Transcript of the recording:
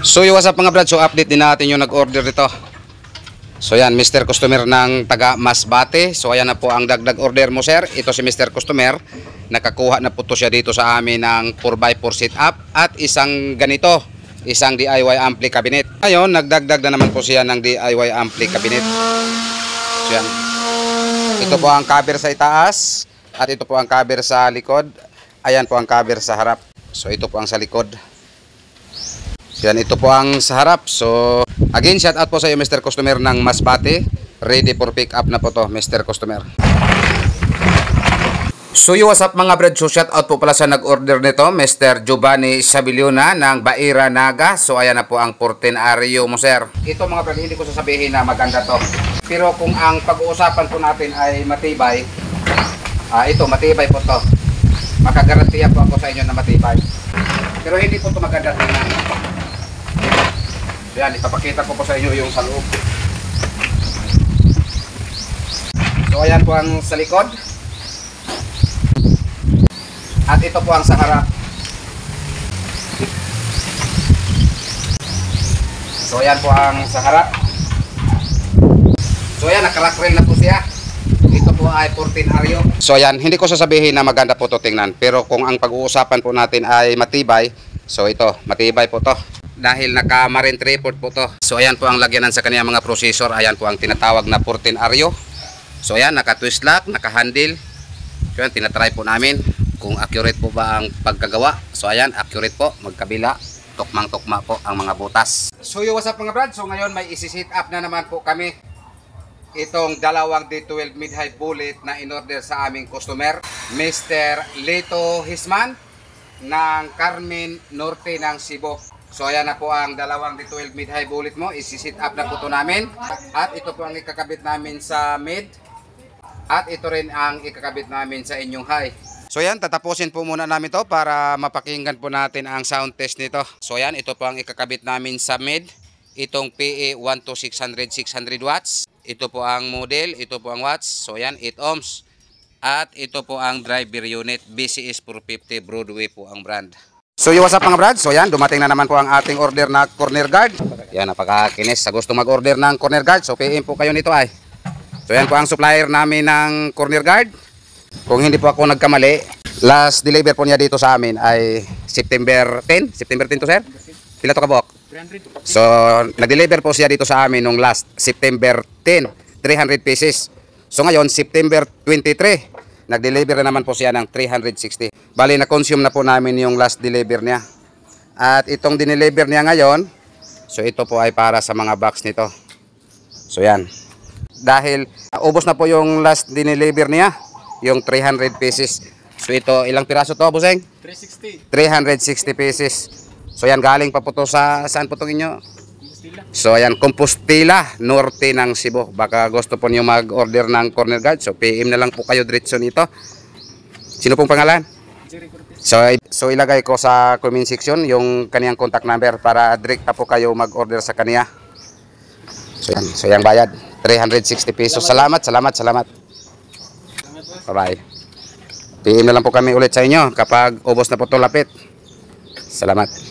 So what's up mga brad, so update din natin yung nag-order dito. So yan, Mr. Customer ng taga Masbate. So ayan na po ang dagdag order mo sir. Ito si Mr. Customer. Nakakuha na po to siya dito sa amin ng 4x4 sit up at isang ganito, isang DIY ampli cabinet. Ngayon, nagdagdag na naman po siya ng DIY ampli cabinet. So yan. Ito po ang cover sa itaas at ito po ang cover sa likod. Ayan po ang cover sa harap. So ito po ang sa likod. Yan, ito po ang sa harap. So, again, shout out po sa iyo Mr. Customer ng Masbate. Ready for pick up na po to, Mr. Customer. So, what's up mga brad? So, shout out po pala sa nag-order nito, Mr. Giovanni Sabiliona ng Baira Naga. So, ayan na po ang 14 Ario mo, sir. Ito mga brad, hindi ko sasabihin na maganda to. Pero kung ang pag-uusapan po natin ay matibay, ito, matibay po to. Makagarantiya po ako sa inyo na matibay. Pero hindi po to maganda tingnan. Yan, ipapakita ko po sa inyo yung sa loob. So ayan po ang sa likod. At ito po ang sa harap. So ayan po ang sa harap. So ayan, nakalakril na po siya. Ito po ay 14 Ario. So ayan, hindi ko sasabihin na maganda po to tingnan. Pero kung ang pag-uusapan po natin ay matibay, so ito, matibay po to. Dahil naka-marine report po to. So ayan po ang lagyanan sa kanya mga processor. Ayan po ang tinatawag na 14 Ario. So ayan, naka-twist lock, naka-handle. So ayan, tinatry po namin kung accurate po ba ang pagkagawa. So ayan, accurate po, magkabila. Tukmang-tukma po ang mga butas. So what's up mga brad? So ngayon may isi-sit up na naman po kami. Itong dalawang D12 mid-high bullet na in-order sa aming customer, Mr. Lito Hisman ng Carmen Norte ng Cebu. So ayan na po ang dalawang D12 mid-high bullet mo. Isi-sit up na po ito namin. At ito po ang ikakabit namin sa mid. At ito rin ang ikakabit namin sa inyong high. So ayan, tatapusin po muna namin to para mapakinggan po natin ang sound test nito. So ayan, ito po ang ikakabit namin sa mid. Itong PA12600 600 watts. Ito po ang model, ito po ang watts. So ayan, 8 ohms. At ito po ang driver unit, BCS 450 Broadway po ang brand. So what's up mga brad? So yan, dumating na naman po ang ating order na corner guard. Yan, napakakinis sa gusto mag-order ng corner guard. So PM po kayo nito ay. So yan po ang supplier namin ng corner guard. Kung hindi po ako nagkamali, last deliver po niya dito sa amin ay September 10. September 10 to sir? Pila to kabok? 300. So nag-deliver po siya dito sa amin nung last September 10, 300 pieces. So ngayon, September 23. Nag-deliver na naman po siya ng 360. Bali, na-consume na po namin yung last deliver niya. At itong dineliver niya ngayon, so ito po ay para sa mga box nito. So yan. Dahil ubos na po yung last dineliver niya, yung 300 pieces. So ito, ilang piraso to, Buseng? 360. 360 pieces. So yan, galing pa po to sa, saan po to inyo? So ayan, Compostela, Norte ng Cebu. Baka gusto po niyo mag-order ng corner guard. So PM na lang po kayo diretso nito. Sino pong pangalan? So ilagay ko sa comment section yung kaniyang contact number para direct pa po kayo mag-order sa kaniya. So yan bayad, 360 pesos. Salamat. Bye-bye. PM na lang po kami ulit sa inyo kapag ubos na po to lapit. Salamat.